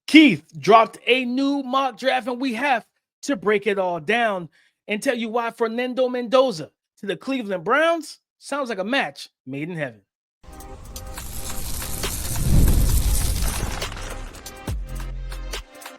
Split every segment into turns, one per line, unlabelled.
Keith dropped a new mock draft, and we have to break it all down and tell you why Fernando Mendoza to the Cleveland Browns sounds like a match made in heaven.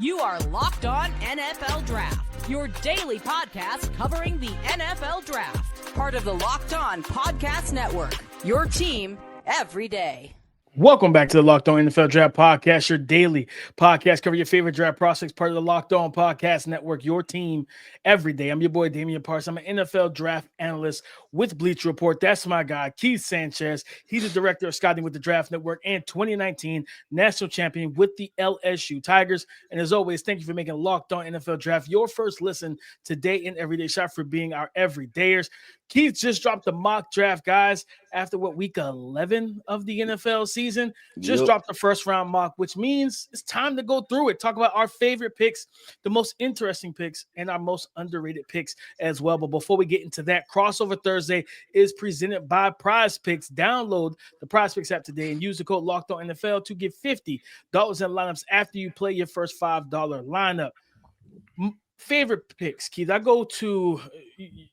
You are Locked On NFL Draft, your daily podcast covering the NFL Draft. Part of the Locked On Podcast Network, your team every day.
Welcome back to the Locked On NFL Draft Podcast, your daily podcast covering your favorite draft prospects, part of the Locked On Podcast Network, your team every day. I'm your boy, Damian Parson. I'm an NFL draft analyst with Bleacher Report. That's my guy, Keith Sanchez. He's the director of scouting with the Draft Network and 2019 national champion with the LSU Tigers. And as always, thank you for making Locked On NFL Draft your first listen today and everyday shot for being our everydayers. Keith just dropped the mock draft, guys, after week 11 of the NFL season. Just dropped the first round mock, which means it's time to go through it. Talk about our favorite picks, the most interesting picks, and our most underrated picks as well. But before we get into that, Crossover Thursday is presented by Prize Picks. Download the Prize Picks app today and use the code Locked On NFL to get $50 in lineups after you play your first $5 lineup. Favorite picks, Keith. I go to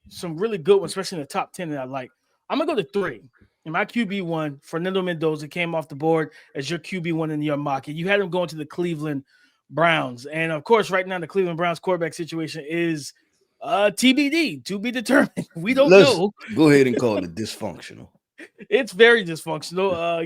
some really good ones, especially in the top 10 that I like. I'm going to go to 3. And my QB1, Fernando Mendoza, came off the board as your QB1 in your mock. And you had him going to the Cleveland Browns. And, of course, right now the Cleveland Browns quarterback situation is TBD, to be determined. We don't know.
Go ahead and call it dysfunctional.
It's very dysfunctional.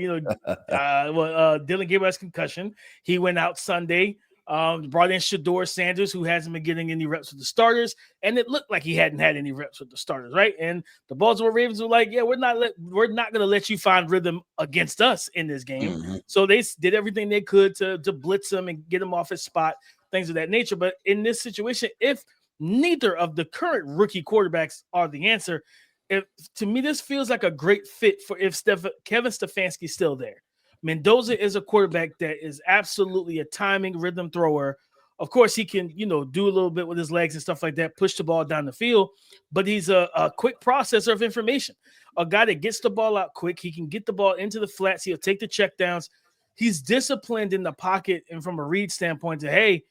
Dylan Gabriel has concussion. He went out Sunday. Brought in Shedeur Sanders, who hasn't been getting any reps with the starters, and it looked like he hadn't had any reps with the starters, right? And the Baltimore Ravens were like, "Yeah, we're not going to let you find rhythm against us in this game." Mm-hmm. So they did everything they could to blitz him and get him off his spot, things of that nature. But in this situation, if neither of the current rookie quarterbacks are the answer, to me this feels like a great fit for if Kevin Stefanski's still there. Mendoza is a quarterback that is absolutely a timing rhythm thrower. Of course, he can, do a little bit with his legs and stuff like that, push the ball down the field, but he's a quick processor of information, a guy that gets the ball out quick. He can get the ball into the flats. He'll take the checkdowns. He's disciplined in the pocket and from a read standpoint to, hey,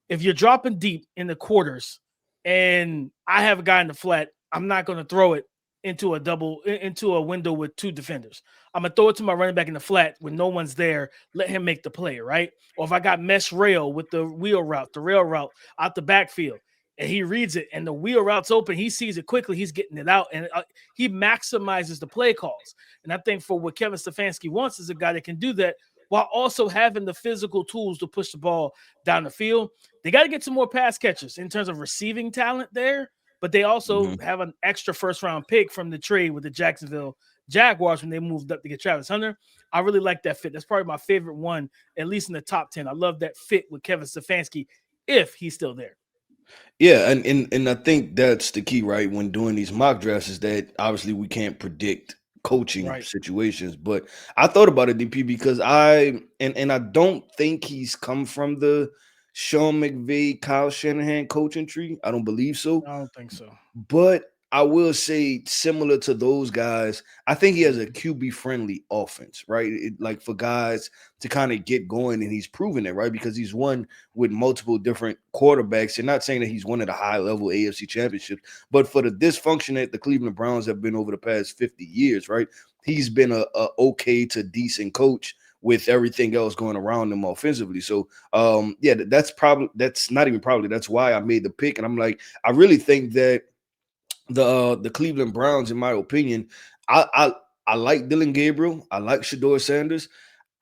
if you're dropping deep in the quarters and I have a guy in the flat, I'm not going to throw it into a window with 2 defenders. I'm going to throw it to my running back in the flat when no one's there. Let him make the play, right? Or if I got mesh rail with the rail route out the backfield, and he reads it and the wheel route's open, he sees it quickly, he's getting it out, and he maximizes the play calls. And I think for what Kevin Stefanski wants is a guy that can do that while also having the physical tools to push the ball down the field. They got to get some more pass catchers in terms of receiving talent there. But they also have an extra first-round pick from the trade with the Jacksonville Jaguars when they moved up to get Travis Hunter. I really like that fit. That's probably my favorite one, at least in the top 10. I love that fit with Kevin Stefanski if he's still there.
Yeah, and I think that's the key, right, when doing these mock drafts is that obviously we can't predict coaching situations. But I thought about it, DP, because I don't think he's come from the Sean McVay, Kyle Shanahan coaching tree. I don't believe so.
I don't think so.
But I will say, similar to those guys, I think he has a QB-friendly offense, right? Like for guys to kind of get going, and he's proven it, right? Because he's won with multiple different quarterbacks. And not saying that he's won at a high-level AFC championship, but for the dysfunction that the Cleveland Browns have been over the past 50 years, right? He's been a okay to decent coach with everything else going around them offensively. So, that's why I made the pick. And I'm like, I really think that the Cleveland Browns, in my opinion, I like Dylan Gabriel. I like Shedeur Sanders.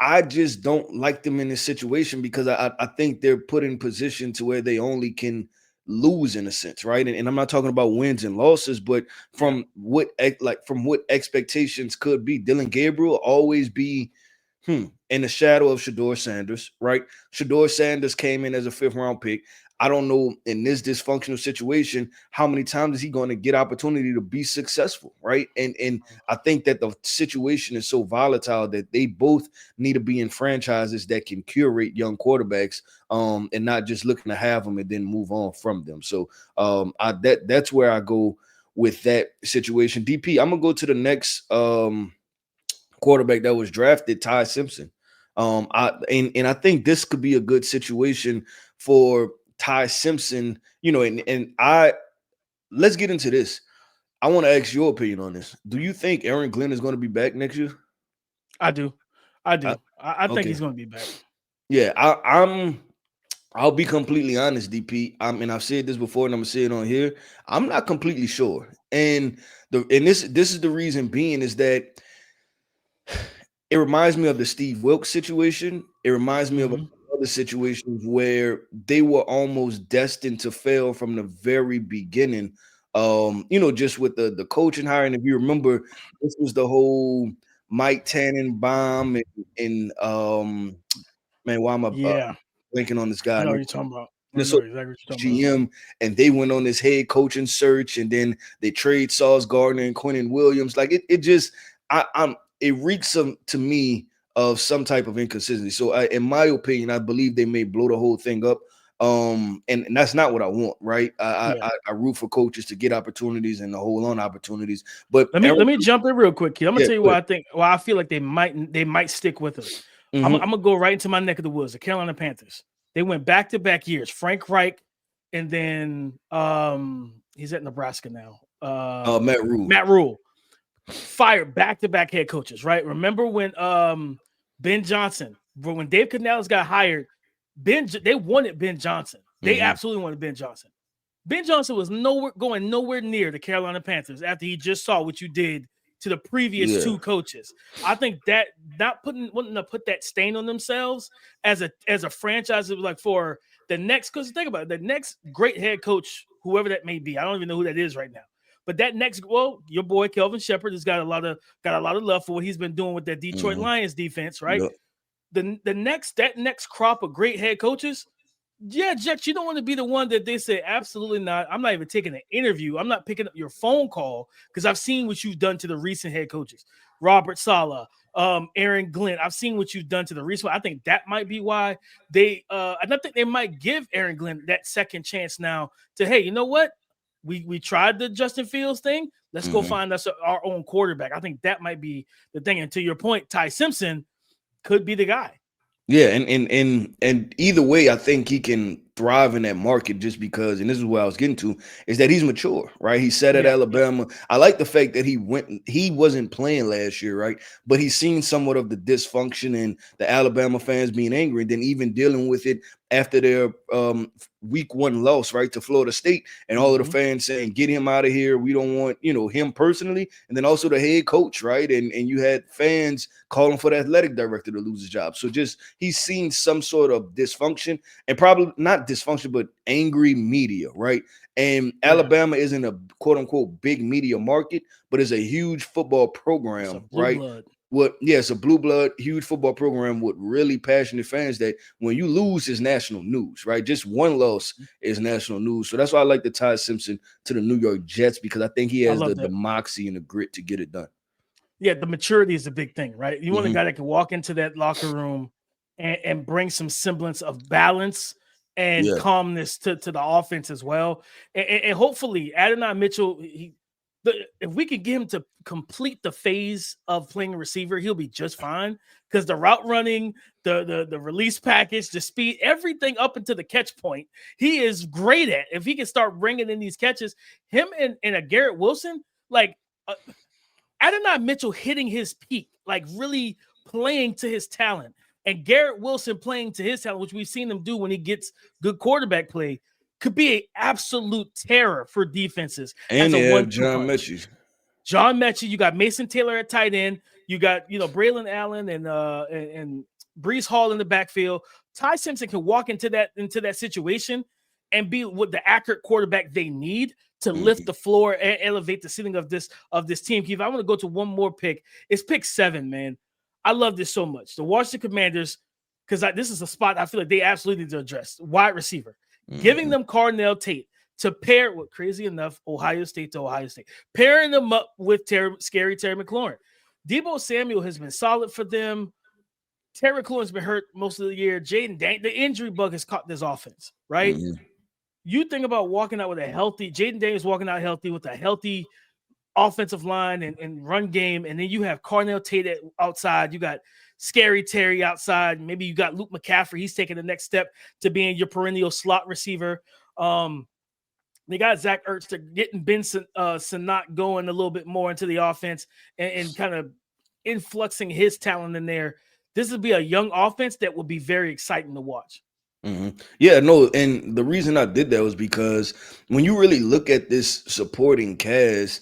I just don't like them in this situation because I think they're put in position to where they only can lose in a sense, right? And I'm not talking about wins and losses, but from what expectations could be. Dylan Gabriel always be in the shadow of Shedeur Sanders, right? Shedeur Sanders came in as a 5th-round pick. I don't know in this dysfunctional situation how many times is he going to get opportunity to be successful, right? And I think that the situation is so volatile that they both need to be in franchises that can curate young quarterbacks and not just looking to have them and then move on from them. So that's where I go with that situation. DP, I'm going to go to the next quarterback that was drafted, Ty Simpson. I think this could be a good situation for Ty Simpson, let's get into this. I want to ask your opinion on this. Do you think Aaron Glenn is going to be back next year?
I do. I think
okay.
he's going to be back.
Yeah, I'll be completely honest, DP. And I've said this before, and I'm gonna say it on here. I'm not completely sure, and this is the reason being is that it reminds me of the Steve Wilkes situation. It reminds me of other situations where they were almost destined to fail from the very beginning. Just with the coaching hire. And if you remember, this was the whole Mike Tannenbaum and man, why am I blanking on this guy?
I know what you're talking about.
GM, and they went on this head coaching search, and then they trade Sauce Gardner and Quentin Williams. Like it reeks to me of some type of inconsistency. So in my opinion, I believe they may blow the whole thing up. And that's not what I want, right? I root for coaches to get opportunities and to hold on opportunities. But
let me jump in real quick, kid. I'm gonna tell you why I feel like they might stick with us. I'm gonna go right into my neck of the woods, the Carolina Panthers. They went back-to-back years. Frank Reich, and then he's at Nebraska now. Matt Rule. Fired back-to-back head coaches, right? Remember when Ben Johnson, when Dave Canales got hired, they wanted Ben Johnson. They absolutely wanted Ben Johnson. Ben Johnson was nowhere near the Carolina Panthers after he just saw what you did to the previous two coaches. I think that wanting to put that stain on themselves as a franchise, it was like for the next, because think about it, the next great head coach, whoever that may be, I don't even know who that is right now. But that next, your boy Kelvin Shepard has got a lot of love for what he's been doing with that Detroit Lions defense, right? Yep. The next crop of great head coaches, Jets, you don't want to be the one that they say absolutely not. I'm not even taking an interview. I'm not picking up your phone call because I've seen what you've done to the recent head coaches, Robert Saleh, Aaron Glenn. I've seen what you've done to the recent. I think that might be why they. I don't think they might give Aaron Glenn that second chance now to, hey, you know what? We tried the Justin Fields thing. Let's go find us our own quarterback. I think that might be the thing. And to your point, Ty Simpson could be the guy.
Yeah, and either way, I think he can thrive in that market just because, and this is what I was getting to, is that he's mature, right? He sat at Alabama. I like the fact that he wasn't playing last year, right? But he's seen somewhat of the dysfunction and the Alabama fans being angry, and then even dealing with it after their week 1 loss, right, to Florida State, and all of the fans saying, get him out of here. We don't want, him personally. And then also the head coach, right? And you had fans calling for the athletic director to lose his job. So just he's seen some sort of dysfunction, and probably not dysfunction, but angry media, right? And Alabama isn't a quote unquote big media market, but it's a huge football program, right?
Blood.
It's a blue blood, huge football program with really passionate fans that when you lose is national news, right? Just one loss is national news. So that's why I like the Ty Simpson to the New York Jets, because I think he has the moxie and the grit to get it done. Yeah,
the maturity is a big thing, right? You want a guy that can walk into that locker room and bring some semblance of balance and calmness to the offense as well. And hopefully Adonai Mitchell, if we could get him to complete the phase of playing a receiver, he'll be just fine, because the route running, the release package, the speed, everything up into the catch point, he is great at. If he can start bringing in these catches, him and a Garrett Wilson, like Adonai Mitchell hitting his peak, like really playing to his talent, and Garrett Wilson playing to his talent, which we've seen him do when he gets good quarterback play, could be an absolute terror for defenses.
And they have John
Mechie, you got Mason Taylor at tight end, you got Braylon Allen and Breece Hall in the backfield. Ty Simpson can walk into that situation and be with the accurate quarterback they need to lift the floor and elevate the ceiling of this team. Keith, I want to go to one more pick. It's pick 7, man. I love this so much. The Washington Commanders, because this is a spot I feel like they absolutely need to address. Wide receiver. Giving them Carnell Tate to pair with, crazy enough, Ohio State to Ohio State, pairing them up with scary Terry McLaurin. Deebo Samuel has been solid for them. Terry McLaurin's been hurt most of the year. The injury bug has caught this offense, right? You think about walking out with Jaden Daniels walking out healthy with a healthy offensive line and run game, and then you have Carnell Tate outside. You got scary Terry outside. Maybe you got Luke McCaffrey. He's taking the next step to being your perennial slot receiver. They got Zach Ertz to getting Ben Sinnott going a little bit more into the offense and kind of influxing his talent in there. This would be a young offense that will be very exciting to watch.
Mm-hmm. Yeah, no, and the reason I did that was because when you really look at this supporting cast,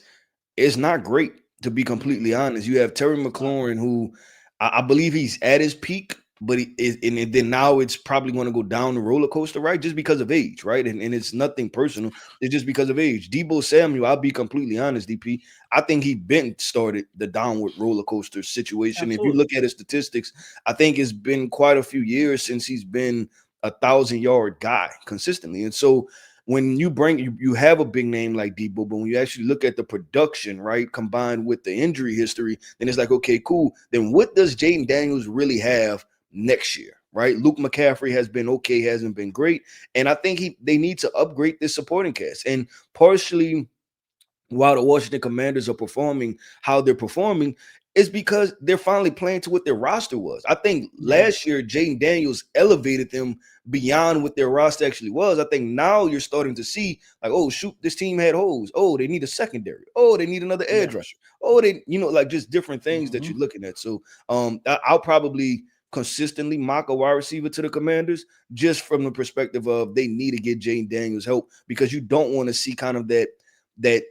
it's not great, to be completely honest. You have Terry McLaurin, who I believe he's at his peak, but then now it's probably going to go down the roller coaster, right? Just because of age, right? And it's nothing personal. It's just because of age. Deebo Samuel, I'll be completely honest, DP. I think he been started the downward roller coaster situation. Absolutely. If you look at his statistics, I think it's been quite a few years since he's been a 1,000-yard guy consistently. And so when you have a big name like Deebo, but when you actually look at the production, right, combined with the injury history, then it's like, okay, cool. Then what does Jaden Daniels really have next year, right? Luke McCaffrey has been okay, hasn't been great. And I think they need to upgrade this supporting cast. And partially while the Washington Commanders are performing how they're performing, is because they're finally playing to what their roster was. I think last year, Jaden Daniels elevated them beyond what their roster actually was. I think now you're starting to see, like, oh, shoot, this team had holes. Oh, they need a secondary. Oh, they need another edge rusher. Oh, they, like just different things that you're looking at. So I'll probably consistently mock a wide receiver to the Commanders just from the perspective of they need to get Jaden Daniels help, because you don't want to see kind of that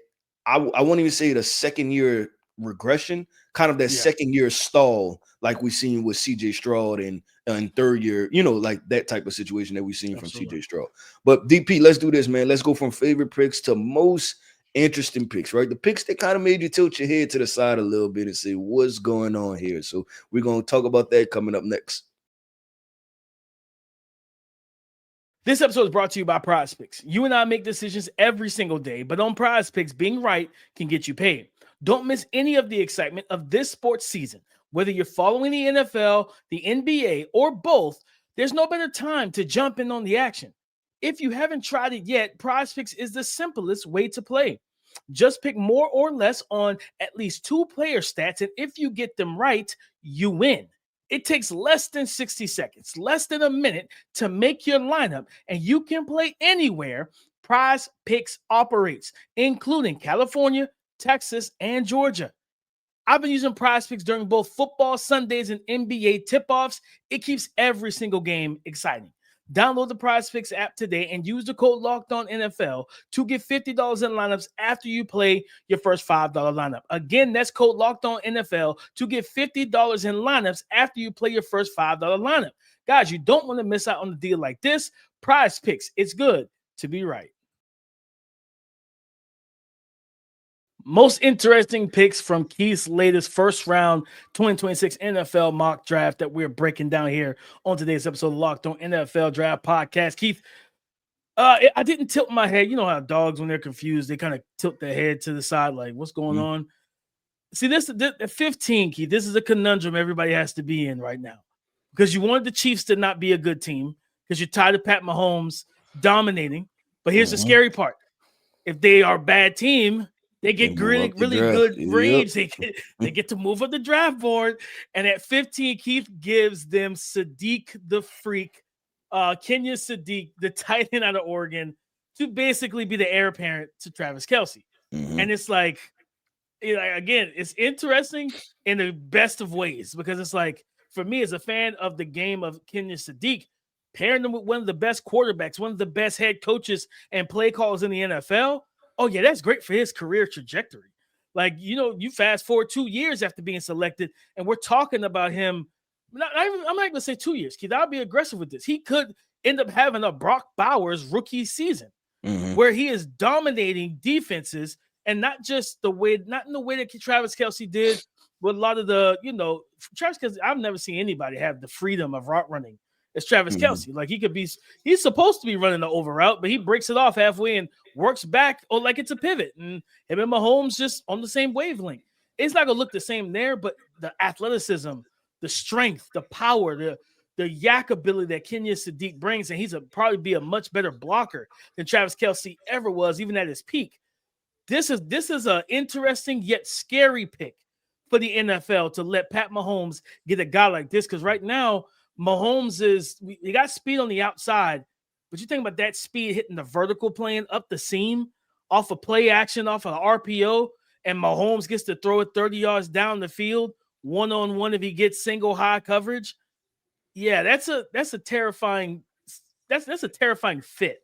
I won't even say the second year regression, kind of that second year stall like we've seen with CJ Stroud and third year, like that type of situation that we've seen from CJ Stroud. But DP, let's do this, man. Let's go from favorite picks to most interesting picks, right? The picks that kind of made you tilt your head to the side a little bit and say, what's going on here? So we're going to talk about that coming up next.
This episode is brought to you by Prize Picks. You and I make decisions every single day, but on Prize Picks, being right can get you paid. Don't miss any of the excitement of this sports season. Whether you're following the NFL, the NBA, or both, there's no better time to jump in on the action. If you haven't tried it yet, Prize Picks is the simplest way to play. Just pick more or less on at least 2 player stats, and if you get them right, you win. It takes less than 60 seconds, less than a minute to make your lineup, and you can play anywhere Prize Picks operates, including California, Texas, and Georgia. I've been using Prize Picks during both football Sundays and NBA tip-offs. It keeps every single game exciting. Download the Prize Picks app today and use the code LOCKEDONNFL to get $50 in lineups after you play your first $5 lineup. Again, that's code LOCKEDONNFL to get $50 in lineups after you play your first $5 lineup. Guys, you don't want to miss out on a deal like this. Prize Picks, it's good to be right. Most interesting picks from Keith's latest first round 2026 NFL mock draft that we're breaking down here on today's episode of Locked On NFL Draft Podcast. Keith, I didn't tilt my head. You know how dogs, when they're confused, they kind of tilt their head to the side, like, what's going on? See, this at 15, Keith, this is a conundrum everybody has to be in right now, because you wanted the Chiefs to not be a good team because you're tired of Pat Mahomes dominating. But here's the scary part. If they are a bad team, they get really good grades. They get to move up the draft board. And at 15, Keith gives them Sadiq the Freak, Kenyon Sadiq, the tight end out of Oregon, to basically be the heir apparent to Travis Kelce. And it's like, again, it's interesting in the best of ways, because it's like, for me as a fan of the game of Kenyon Sadiq, pairing them with one of the best quarterbacks, one of the best head coaches and play callers in the NFL, oh, yeah, that's great for his career trajectory. Like, you fast forward 2 years after being selected, and we're talking about him. I'm not going to say 2 years, Keith. I'll be aggressive with this. He could end up having a Brock Bowers rookie season where he is dominating defenses, and not in the way that Travis Kelce did with a lot of the, Travis Kelce, I've never seen anybody have the freedom of route running as Travis Kelce. Like, he's supposed to be running the over route, but he breaks it off halfway and works back like it's a pivot. And him and Mahomes just on the same wavelength. It's not going to look the same there, but the athleticism, the strength, the power, the yak ability that Kenyon Sadiq brings, and he's probably be a much better blocker than Travis Kelce ever was, even at his peak. This is an interesting yet scary pick, for the NFL to let Pat Mahomes get a guy like this, because right now Mahomes he got speed on the outside, but you think about that speed hitting the vertical plane up the seam off of play action, off of RPO, and Mahomes gets to throw it 30 yards down the field, one-on-one if he gets single high coverage. Yeah, that's a terrifying fit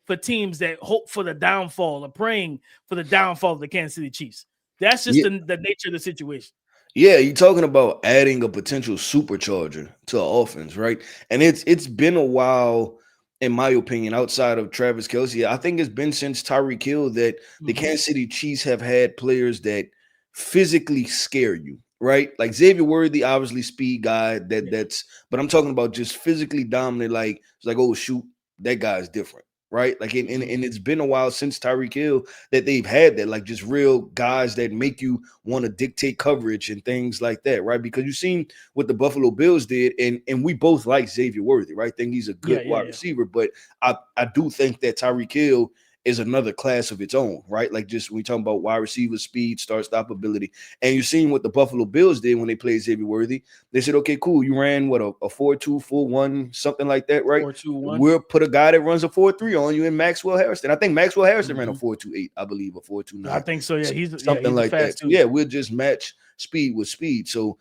for teams that hope for the downfall or praying for the downfall of the Kansas City Chiefs. That's just the nature of the situation.
Yeah, you're talking about adding a potential supercharger to an offense, right? And it's been a while, in my opinion, outside of Travis Kelce. I think it's been since Tyreek Hill that the Kansas City Chiefs have had players that physically scare you, right? Like Xavier Worthy, obviously speed guy. But I'm talking about just physically dominant. Like it's like, oh shoot, that guy's different. Right, like, and it's been a while since Tyreek Hill that they've had that, like, just real guys that make you want to dictate coverage and things like that, right? Because you've seen what the Buffalo Bills did, and we both like Xavier Worthy, right? Think he's a good wide receiver, but I do think that Tyreek Hill is another class of its own, right? Like, just when we talk about wide receiver speed, start-stop ability, and you've seen what the Buffalo Bills did when they played Xavier Worthy. They said, okay, cool, you ran what, a 4-2, 4-1, something like that, right?
4-2-1.
We'll put a guy that runs a 4-3 on you in Maxwell Harrison. I think Maxwell Harrison ran a 4-2-8, I believe, a 4-2-9.
I think so, yeah. He's
something like that.
too.
Yeah, we'll just match speed with speed. So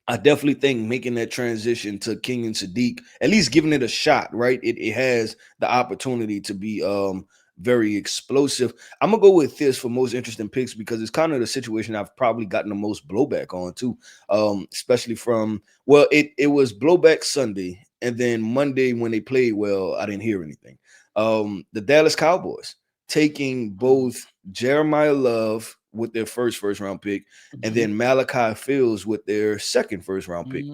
I definitely think making that transition to Kenyon Sadiq, at least giving it a shot, right? It has the opportunity to be very explosive. I'm gonna go with this for most interesting picks because it's kind of the situation I've probably gotten the most blowback on too, especially from it was blowback Sunday, and then Monday when they played well, I didn't hear anything. The Dallas Cowboys taking both Jeremiah Love with their first round pick, and then Malachi Fields with their second first round pick.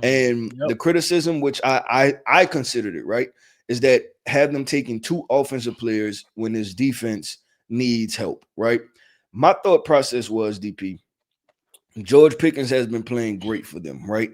And the criticism, which I considered it, right, is that have them taking two offensive players when this defense needs help, right? My thought process was, DP, George Pickens has been playing great for them, right?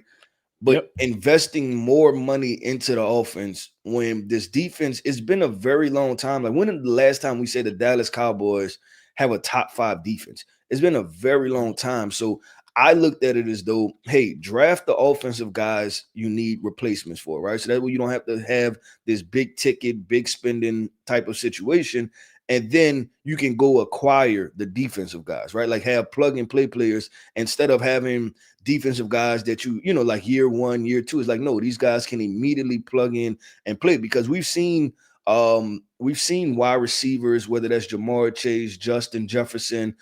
But investing more money into the offense when this defense, it's been a very long time. Like, when the last time we said the Dallas Cowboys have a top 5 defense? It's been a very long time. So I looked at it as though, hey, draft the offensive guys you need replacements for, right? So that way you don't have to have this big ticket, big spending type of situation. And then you can go acquire the defensive guys, right? Like have plug and play players instead of having defensive guys that you know, like year 1, year 2. It's like, no, these guys can immediately plug in and play, because we've seen wide receivers, whether that's Jamar Chase, Justin Jefferson,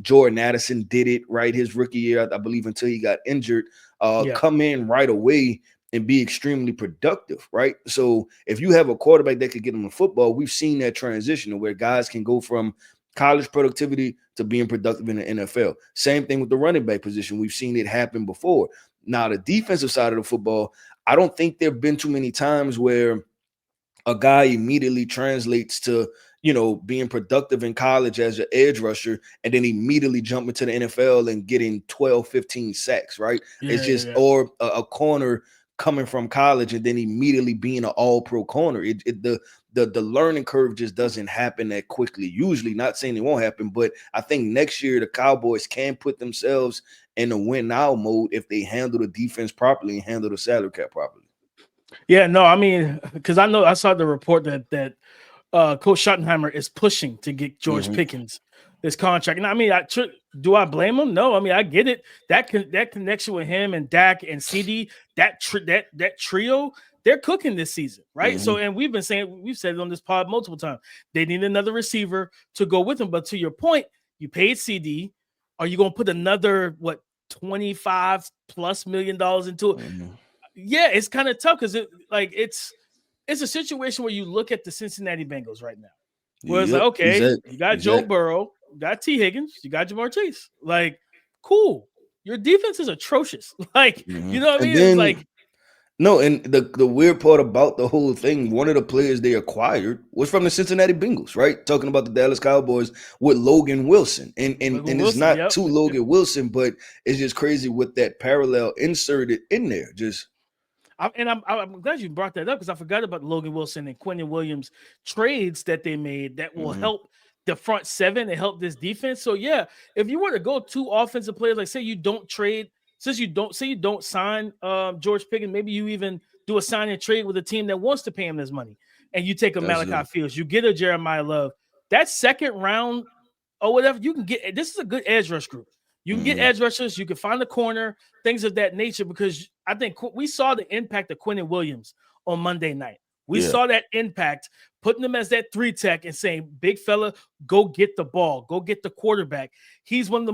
Jordan Addison did it, right? His rookie year, I believe, until he got injured, come in right away and be extremely productive, right? So if you have a quarterback that could get them the football, we've seen that transition where guys can go from college productivity to being productive in the NFL. Same thing with the running back position. We've seen it happen before. Now, the defensive side of the football, I don't think there have been too many times where a guy immediately translates to, you know, being productive in college as an edge rusher and then immediately jump into the NFL and getting 12, 15 sacks, right? Or a corner coming from college and then immediately being an all-pro corner. The learning curve just doesn't happen that quickly. Usually, not saying it won't happen, but I think next year the Cowboys can put themselves in a win-now mode if they handle the defense properly and handle the salary cap properly.
Yeah, no, I mean, because I saw the report that Coach Schottenheimer is pushing to get George Pickens this contract. And I mean, do I blame him? No, I mean, I get it. That connection with him and Dak and CD, that trio, they're cooking this season, right? So, and we've said it on this pod multiple times. They need another receiver to go with them. But to your point, you paid CD. Are you going to put another $25+ million into it? Yeah, it's kind of tough because it's a situation where you look at the Cincinnati Bengals right now, where it's like, okay, you got Joe Burrow, you got T. Higgins, you got Jamar Chase. Like, cool. Your defense is atrocious. Like, you know what I mean? It's like,
no, and the weird part about the whole thing, one of the players they acquired was from the Cincinnati Bengals, right? Talking about the Dallas Cowboys with Logan Wilson. And it's not to Logan Wilson, but it's just crazy with that parallel inserted in there.
I'm glad you brought that up because I forgot about Logan Wilson and Quentin Williams trades that they made that will help the front seven and help this defense. So yeah, if you were to go 2 offensive players, like say you don't trade, since you don't sign George Pickens, maybe you even do a sign and trade with a team that wants to pay him this money, and you take a Malachi Fields, you get a Jeremiah Love. That second round or whatever, you can get. This is a good edge rush group. You can get edge rushers. You can find the corner, things of that nature, because I think we saw the impact of Quinnen Williams on Monday night. We saw that impact, putting him as that 3 tech and saying, big fella, go get the ball, go get the quarterback. He's been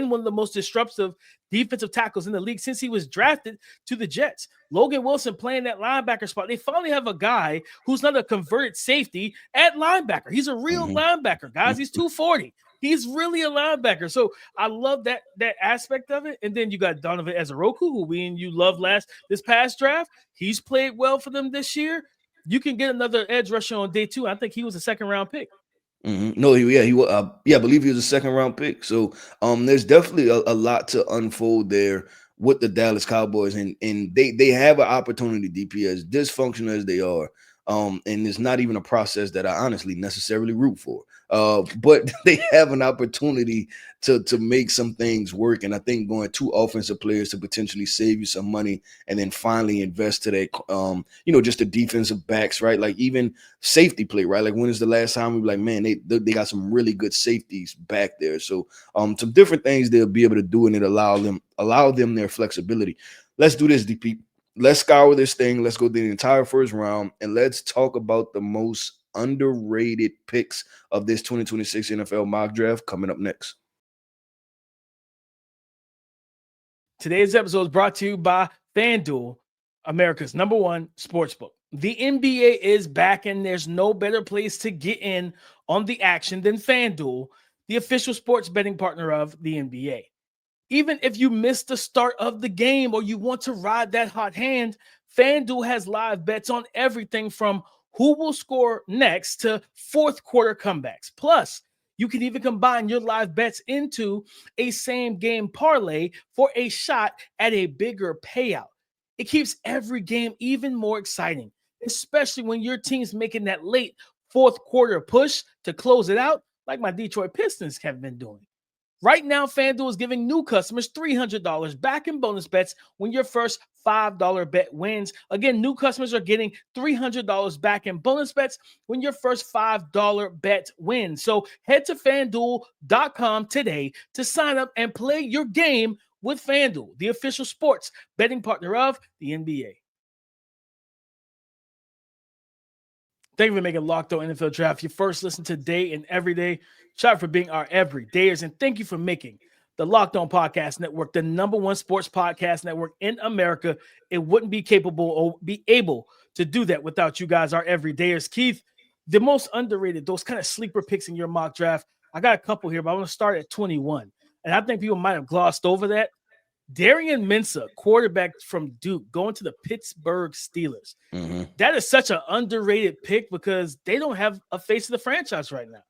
one of the most disruptive defensive tackles in the league since he was drafted to the Jets. Logan Wilson playing that linebacker spot. They finally have a guy who's not a converted safety at linebacker. He's a real linebacker, guys. He's 240. He's really a linebacker. So I love that aspect of it. And then you got Donovan Ezeroku, who we and you loved this past draft. He's played well for them this year. You can get another edge rusher on day 2. I think he was a 2nd-round pick.
No, he was. I believe he was a 2nd-round pick. So there's definitely a lot to unfold there with the Dallas Cowboys, and they have an opportunity, DP, as dysfunctional as they are. And it's not even a process that I honestly necessarily root for. But they have an opportunity to make some things work. And I think going 2 offensive players to potentially save you some money, and then finally invest to that, just the defensive backs, right? Like even safety play, right? Like when is the last time we were like, man, they got some really good safeties back there. So some different things they'll be able to do, and it allow them their flexibility. Let's do this, DP. Let's scour this thing. Let's go through the entire first round, and let's talk about the most underrated picks of this 2026 NFL mock draft coming up next.
Today's episode is brought to you by FanDuel, America's #1 sportsbook. The NBA is back, and there's no better place to get in on the action than FanDuel, the official sports betting partner of the NBA. Even if you missed the start of the game or you want to ride that hot hand, FanDuel has live bets on everything from who will score next to fourth quarter comebacks. Plus, you can even combine your live bets into a same game parlay for a shot at a bigger payout. It keeps every game even more exciting, especially when your team's making that late fourth quarter push to close it out, like my Detroit Pistons have been doing. Right now, FanDuel is giving new customers $300 back in bonus bets when your first $5 bet wins. Again, new customers are getting $300 back in bonus bets when your first $5 bet wins. So head to FanDuel.com today to sign up and play your game with FanDuel, the official sports betting partner of the NBA. Thank you for making Locked On NFL Draft your first listen today and every day. Shout out for being our everydayers, and thank you for making the Locked On Podcast Network the #1 sports podcast network in America. It wouldn't be capable or be able to do that without you guys, our everydayers. Keith, the most underrated, those kind of sleeper picks in your mock draft, I got a couple here, but I'm going to start at 21. And I think people might have glossed over that. Darian Mensah, quarterback from Duke, going to the Pittsburgh Steelers. That is such an underrated pick because they don't have a face of the franchise right now.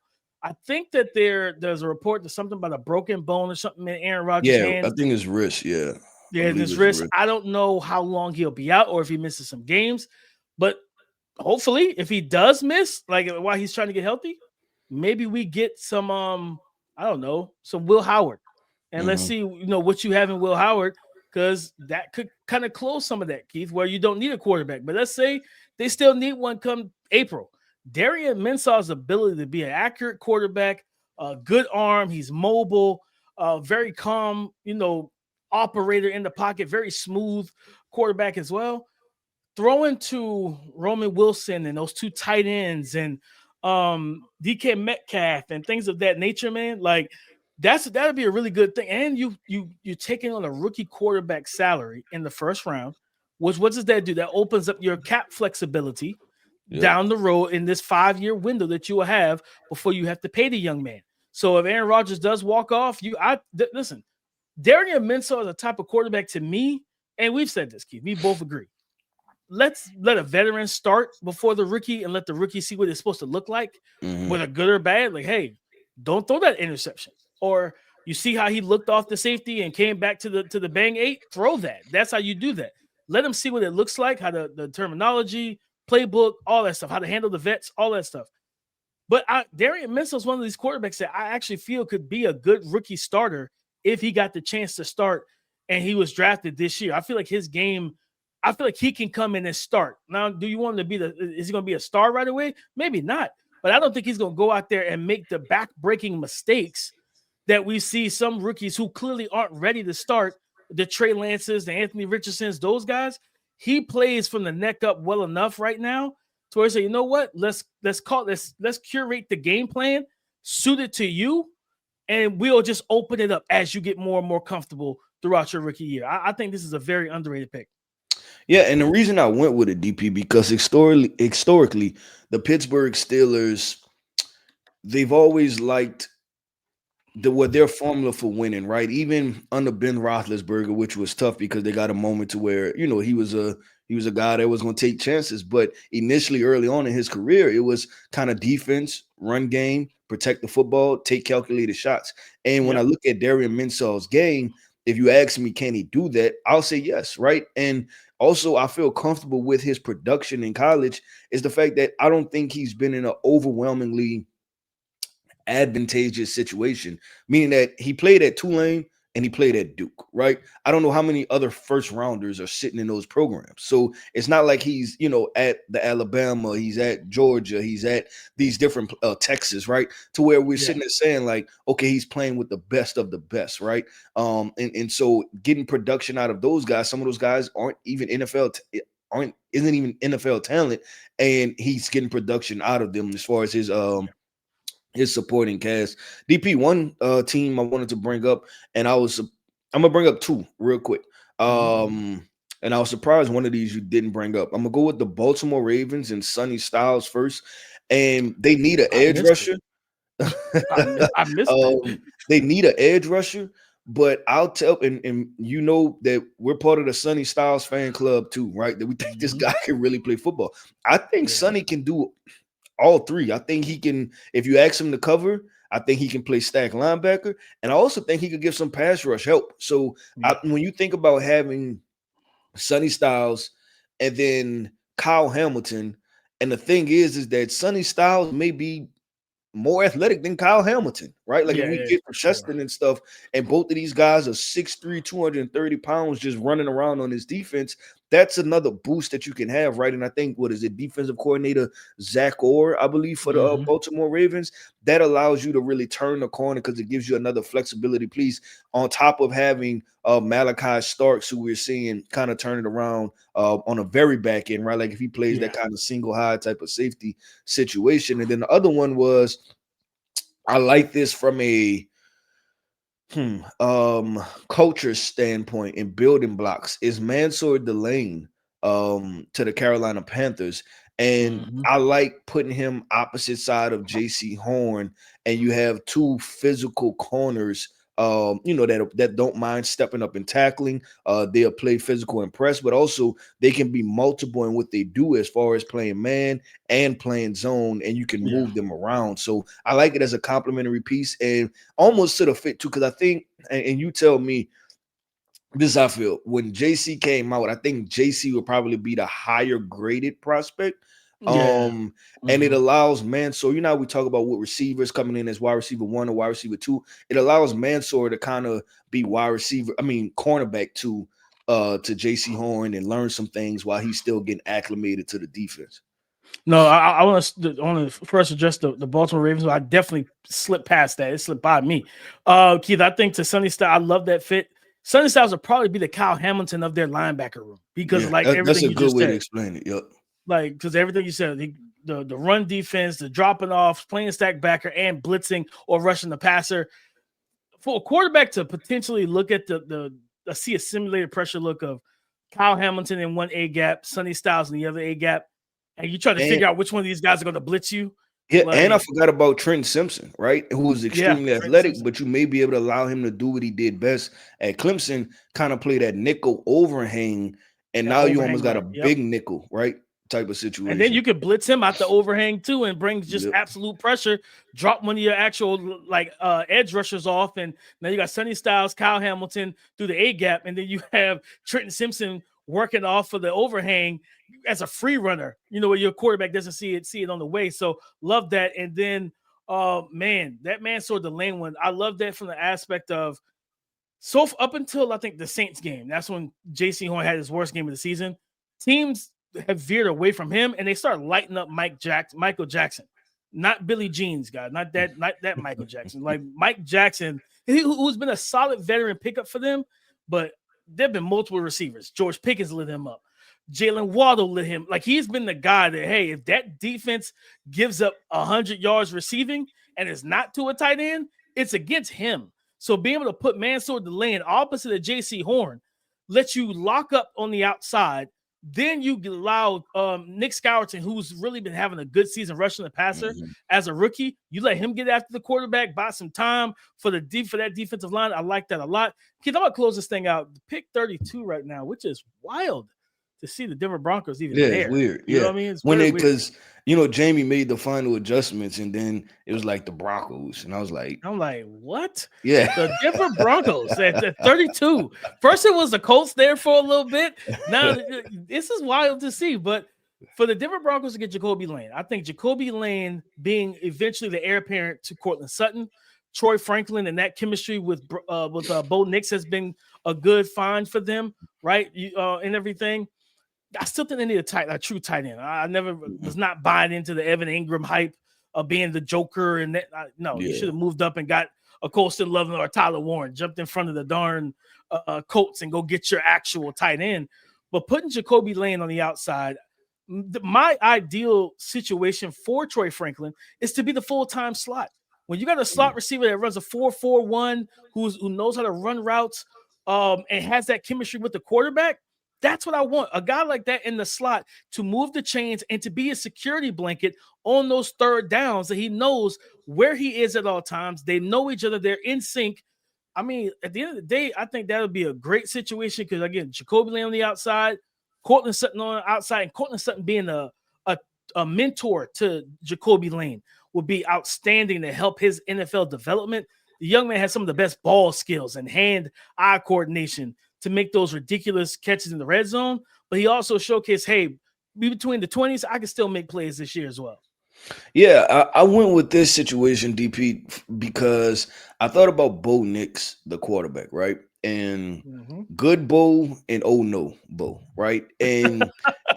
I think that there's a report there's something about a broken bone or something in Aaron Rodgers' hands.
I think it's wrist, yeah.
His wrist. I don't know how long he'll be out or if he misses some games, but hopefully if he does miss, like while he's trying to get healthy, maybe we get some, some Will Howard. And let's see, what you have in Will Howard, because that could kind of close some of that, Keith, where you don't need a quarterback. But let's say they still need one come April. Darian Mensah's ability to be an accurate quarterback, a good arm, he's mobile, very calm, operator in the pocket, very smooth quarterback as well. Throwing to Roman Wilson and those 2 tight ends and DK Metcalf and things of that nature, man, like that'd be a really good thing. And you're taking on a rookie quarterback salary in the first round, which what does that do? That opens up your cap flexibility down the road in this 5-year window that you will have before you have to pay the young man. So if Aaron Rodgers does walk off, listen, Darian Mensah is a type of quarterback to me, and we've said this, Keith, we both agree. Let's let a veteran start before the rookie and let the rookie see what it's supposed to look like, whether good or bad. Like, hey, don't throw that interception. Or you see how he looked off the safety and came back to the bang 8, throw that. That's how you do that. Let him see what it looks like, how the terminology, playbook, all that stuff, how to handle the vets, all that stuff. But Darian Mensah is one of these quarterbacks that I actually feel could be a good rookie starter if he got the chance to start and he was drafted this year. I feel like his game, I feel like he can come in and start. Now, do you want him to be is he going to be a star right away? Maybe not. But I don't think he's going to go out there and make the back-breaking mistakes that we see some rookies who clearly aren't ready to start, the Trey Lances, the Anthony Richardsons, those guys. He plays from the neck up well enough right now to where he say, you know what? Let's curate the game plan, suit it to you, and we'll just open it up as you get more and more comfortable throughout your rookie year. I think this is a very underrated pick.
Yeah, and the reason I went with a DP because historically, the Pittsburgh Steelers, they've always liked their formula for winning, right? Even under Ben Roethlisberger, which was tough because they got a moment to where, you know, he was a guy that was going to take chances. But initially, early on in his career, it was kind of defense, run game, protect the football, take calculated shots. And when I look at Darian Mensah's game, if you ask me, can he do that? I'll say yes, right? And also, I feel comfortable with his production in college is the fact that I don't think he's been in an overwhelmingly advantageous situation, meaning that he played at Tulane and he played at Duke, right? I don't know how many other first rounders are sitting in those programs. So it's not like he's, you know, at the Alabama, he's at Georgia, he's at these different Texas, right? To where we're sitting there saying like, okay, he's playing with the best of the best, right? And so getting production out of those guys, some of those guys isn't even NFL talent, and he's getting production out of them as far as his supporting cast. DP1 team I wanted to bring up, and I'm gonna bring up two real quick. And I was surprised one of these you didn't bring up. I'm gonna go with the Baltimore Ravens and Sonny Styles first, and they need an edge rusher.
I missed it.
They need an edge rusher, but I'll tell, and you know that we're part of the Sonny Styles fan club too, right? That we think this guy can really play football. I think Sonny can do all three. I think he can, if you ask him to cover, I think he can play stack linebacker. And I also think he could give some pass rush help. So when you think about having Sonny Styles and then Kyle Hamilton, and the thing is that Sonny Styles may be more athletic than Kyle Hamilton, right? Like if we get Preston and stuff, and both of these guys are 6'3", 230 pounds just running around on his defense, that's another boost that you can have, right? And I think, defensive coordinator Zach Orr, I believe, for the Baltimore Ravens, that allows you to really turn the corner because it gives you another flexibility piece on top of having Malachi Starks, who we're seeing kind of turn it around on a very back end, right? Like if he plays that kind of single high type of safety situation. And then the other one was, I like this from a culture standpoint and building blocks, is Mansour Delane to the Carolina Panthers. And I like putting him opposite side of JC Horn, and you have two physical corners, that don't mind stepping up and tackling. They'll play physical and press, but also they can be multiple in what they do as far as playing man and playing zone, and you can move them around. So I like it as a complementary piece and almost to the fit too, because I think, and you tell me, this is how I feel. When JC came out, I think JC would probably be the higher graded prospect. And it allows Mansour, you know, we talk about what receivers coming in as wide receiver 1 or wide receiver 2. It allows Mansour to kind of be cornerback to JC Horn and learn some things while he's still getting acclimated to the defense.
No, I want to first address the Baltimore Ravens. I definitely slipped past that. It slipped by me. Keith, I think to Sonny Styles, I love that fit. Sonny Styles will probably be the Kyle Hamilton of their linebacker room because everything that's a good way to explain it. Yep. Like, because everything you said, the run defense, the dropping off, playing stack backer, and blitzing or rushing the passer. For a quarterback to potentially look at see a simulated pressure look of Kyle Hamilton in one A gap, Sonny Styles in the other A gap, and you try to figure out which one of these guys are going to blitz you.
Yeah, and I forgot about Trent Simpson, right? Who was extremely athletic, but you may be able to allow him to do what he did best at Clemson, kind of play that nickel overhang, and now you almost got a big nickel, right? Type of situation.
And then you could blitz him out the overhang too and bring just absolute pressure, drop one of your actual edge rushers off, and now you got Sonny Styles, Kyle Hamilton through the A gap, and then you have Trenton Simpson working off of the overhang as a free runner, where your quarterback doesn't see it on the way. So love that. And then, man, that Mansour the lane one, I love that from the aspect of, so up until I think the Saints game, that's when J.C. Horn had his worst game of the season. Teams have veered away from him, and they start lighting up Michael Jackson, not Billie Jean's guy, not that Michael Jackson, like Mike Jackson, who's been a solid veteran pickup for them. But there've been multiple receivers. George Pickens lit him up. Jalen Waddle lit him. Like, he's been the guy that, hey, if that defense gives up 100 yards receiving and it's not to a tight end, it's against him. So being able to put Mansour the lane opposite of J.C. Horn lets you lock up on the outside. Then you allow Nick Skouerton, who's really been having a good season rushing the passer as a rookie. You let him get after the quarterback, buy some time for that defensive line. I like that a lot. Kids, I'm going to close this thing out. Pick 32 right now, which is wild to see the Denver Broncos even there.
It's weird.
You know what I mean? It's
because Jamie made the final adjustments, and then it was like the Broncos, and I'm like,
what?
Yeah,
the Denver Broncos at 32. First, it was the Colts there for a little bit. Now this is wild to see. But for the Denver Broncos to get Jacoby Lane, I think Jacoby Lane being eventually the heir apparent to Cortland Sutton, Troy Franklin, and that chemistry with Bo Nix has been a good find for them, right? And everything. I still think they need a true tight end. I never was not buying into the Evan Ingram hype of being the Joker. And that, you should have moved up and got a Colston Loveland or a Tyler Warren, jumped in front of the darn Colts and go get your actual tight end. But putting Jacoby Lane on the outside, my ideal situation for Troy Franklin is to be the full-time slot. When you got a slot receiver that runs a 4-4-1, who knows how to run routes and has that chemistry with the quarterback, that's what I want. A guy like that in the slot to move the chains and to be a security blanket on those third downs, that he knows where he is at all times. They know each other. They're in sync. I mean, at the end of the day, I think that would be a great situation because, again, Jacoby Lane on the outside, Cortland Sutton on the outside, and Cortland Sutton being a mentor to Jacoby Lane would be outstanding to help his NFL development. The young man has some of the best ball skills and hand-eye coordination to make those ridiculous catches in the red zone, but he also showcased, hey, between the 20s, I can still make plays this year as well.
Yeah, I went with this situation, DP, because I thought about Bo Nix, the quarterback, right? And good Bo and oh no Bo, right? And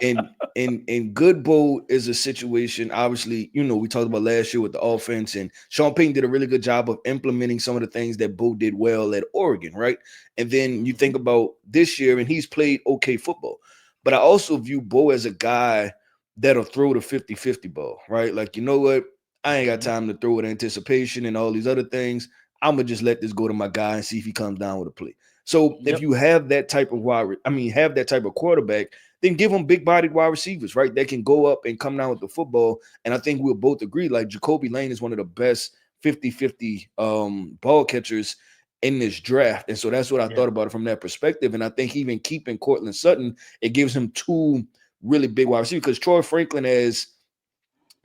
and good Bo is a situation, obviously, we talked about last year with the offense, and Sean Payton did a really good job of implementing some of the things that Bo did well at Oregon, right? And then you think about this year, and he's played okay football. But I also view Bo as a guy that'll throw the 50-50 ball, right? Like, you know what? I ain't got time to throw with anticipation and all these other things. I'm going to just let this go to my guy and see if he comes down with a play. So if you have that type of quarterback, then give them big-bodied wide receivers, right? That can go up and come down with the football. And I think we'll both agree, like, Jacoby Lane is one of the best 50-50 ball catchers in this draft. And so that's what I thought about it from that perspective. And I think even keeping Cortland Sutton, it gives him two really big wide receivers, because Troy Franklin has,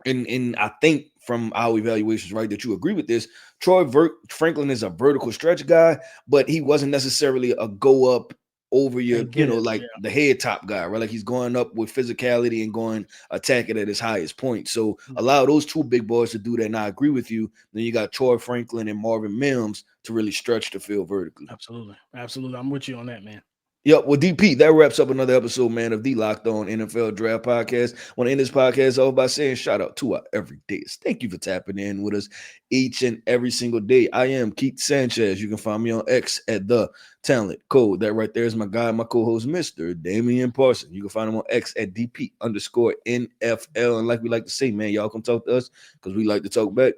and I think from our evaluations, right, that you agree with this, Franklin is a vertical stretch guy, but he wasn't necessarily a go up over your, the head top guy, right? Like, he's going up with physicality and going attack it at his highest point. So allow those two big boys to do that. And I agree with you. Then you got Troy Franklin and Marvin Mims to really stretch the field vertically.
Absolutely. I'm with you on that, man.
Yep. Well, DP, that wraps up another episode, man, of the Locked On NFL Draft Podcast. I want to end this podcast off by saying shout out to our everydayers. Thank you for tapping in with us each and every single day. I am Keith Sanchez. You can find me on X at The Talent Code. That right there is my guy, my co-host, Mr. Damian Parson. You can find him on X at DP_NFL. And like we like to say, man, y'all come talk to us because we like to talk back.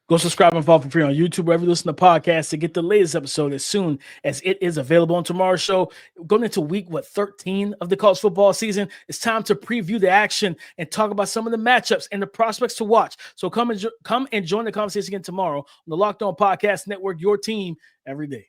Go subscribe and follow for free on YouTube, wherever you listen to podcasts, to get the latest episode as soon as it is available. On tomorrow's show, going into week 13 of the college football season, it's time to preview the action and talk about some of the matchups and the prospects to watch. So come and join the conversation again tomorrow on the Locked On Podcast Network, your team every day.